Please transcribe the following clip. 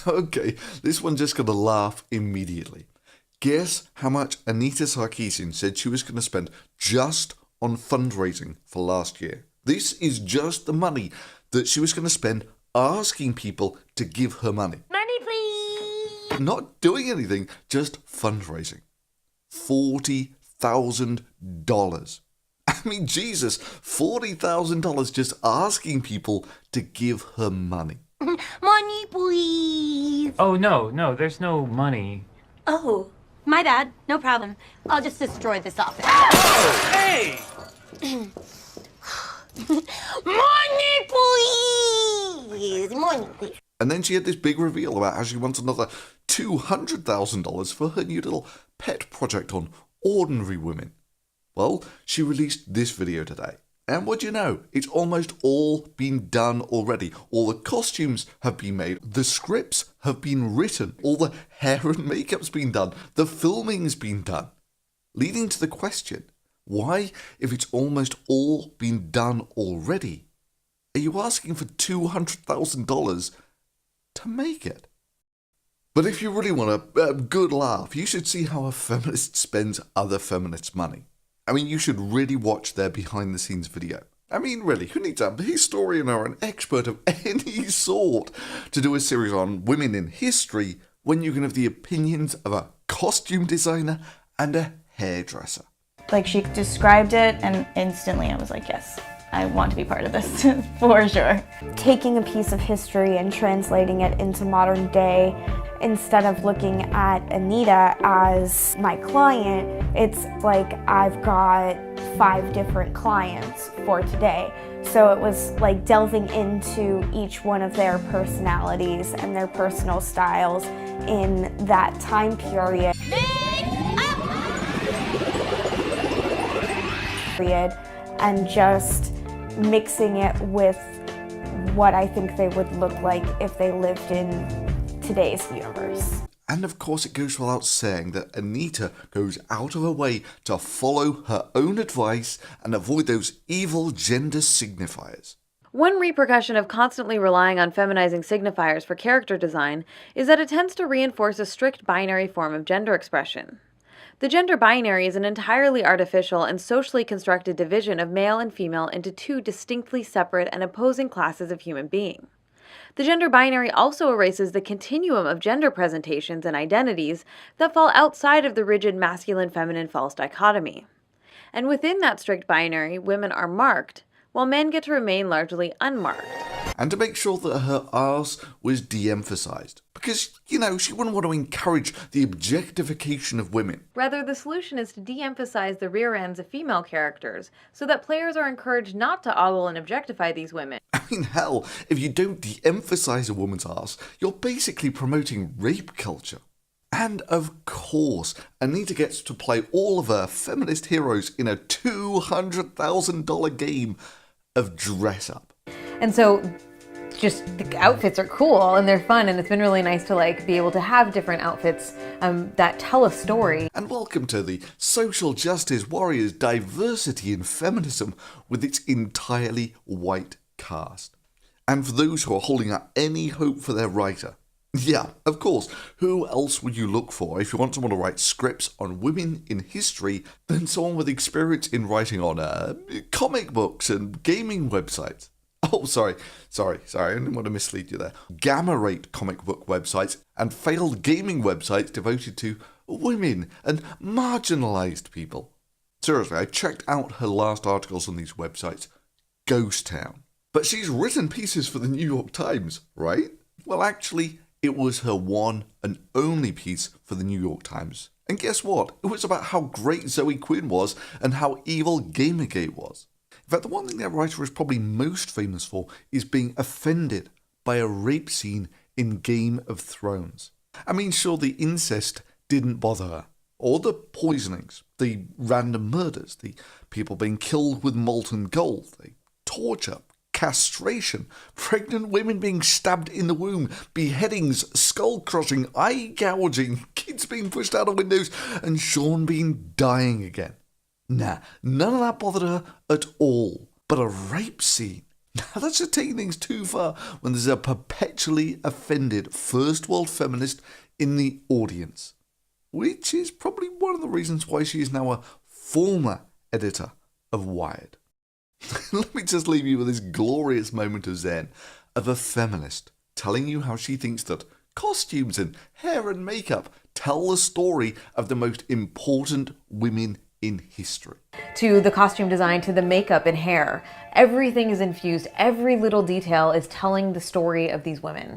Okay, this one's just gonna laugh immediately. Guess how much Anita Sarkeesian said she was gonna spend just on fundraising for last year. This is just the money that she was gonna spend asking people to give her money. Money, please! Not doing anything, just fundraising. $40,000. I mean, Jesus, $40,000 just asking people to give her money. Money, please! Oh, no, there's no money. Oh, my bad. No problem. I'll just destroy this office. Oh, hey! Money, please! Money, please. And then she had this big reveal about how she wants another $200,000 for her new little pet project on ordinary women. Well, she released this video today. And what do you know? It's almost all been done already. All the costumes have been made. The scripts have been written. All the hair and makeup's been done. The filming's been done. Leading to the question, why, if it's almost all been done already, are you asking for $200,000 to make it? But if you really want a good laugh, you should see how a feminist spends other feminists' money. I mean, you should really watch their behind-the-scenes video. I mean, really, who needs a historian or an expert of any sort to do a series on women in history when you can have the opinions of a costume designer and a hairdresser? Like, she described it, and instantly I was like, yes, I want to be part of this, for sure. Taking a piece of history and translating it into modern day, instead of looking at Anita as my client, it's like I've got 5 different clients for today. So it was like delving into each one of their personalities and their personal styles in that time period. And just mixing it with what I think they would look like if they lived in today's universe. And of course it goes without saying that Anita goes out of her way to follow her own advice and avoid those evil gender signifiers. One repercussion of constantly relying on feminizing signifiers for character design is that it tends to reinforce a strict binary form of gender expression. The gender binary is an entirely artificial and socially constructed division of male and female into 2 distinctly separate and opposing classes of human being. The gender binary also erases the continuum of gender presentations and identities that fall outside of the rigid masculine-feminine false dichotomy. And within that strict binary, women are marked, while men get to remain largely unmarked. And to make sure that her arse was de-emphasized. Because, you know, she wouldn't want to encourage the objectification of women. Rather, the solution is to de-emphasize the rear ends of female characters, so that players are encouraged not to ogle and objectify these women. I mean, hell, if you don't de-emphasize a woman's arse, you're basically promoting rape culture. And of course, Anita gets to play all of her feminist heroes in a $200,000 game of dress-up. And so just the outfits are cool and they're fun, and it's been really nice to be able to have different outfits that tell a story. And welcome to the social justice warriors diversity in feminism with its entirely white cast. And for those who are holding out any hope for their writer, yeah, of course, who else would you look for if you want someone to write scripts on women in history than someone with experience in writing on comic books and gaming websites? Oh, sorry, I didn't want to mislead you there. Gamma-rate comic book websites and failed gaming websites devoted to women and marginalized people. Seriously, I checked out her last articles on these websites. Ghost town. But she's written pieces for the New York Times, right? Well, actually, it was her one and only piece for the New York Times. And guess what? It was about how great Zoe Quinn was and how evil Gamergate was. In fact, the one thing that writer is probably most famous for is being offended by a rape scene in Game of Thrones. I mean, sure, the incest didn't bother her, or the poisonings, the random murders, the people being killed with molten gold, the torture, castration, pregnant women being stabbed in the womb, beheadings, skull-crushing, eye-gouging, kids being pushed out of windows, and Sean Bean dying again. Nah, none of that bothered her at all. But a rape scene? Now that's just taking things too far when there's a perpetually offended first world feminist in the audience, which is probably one of the reasons why she is now a former editor of Wired. Let me just leave you with this glorious moment of zen of a feminist telling you how she thinks that costumes and hair and makeup tell the story of the most important women in history. To the costume design, to the makeup and hair, everything is infused. Every little detail is telling the story of these women.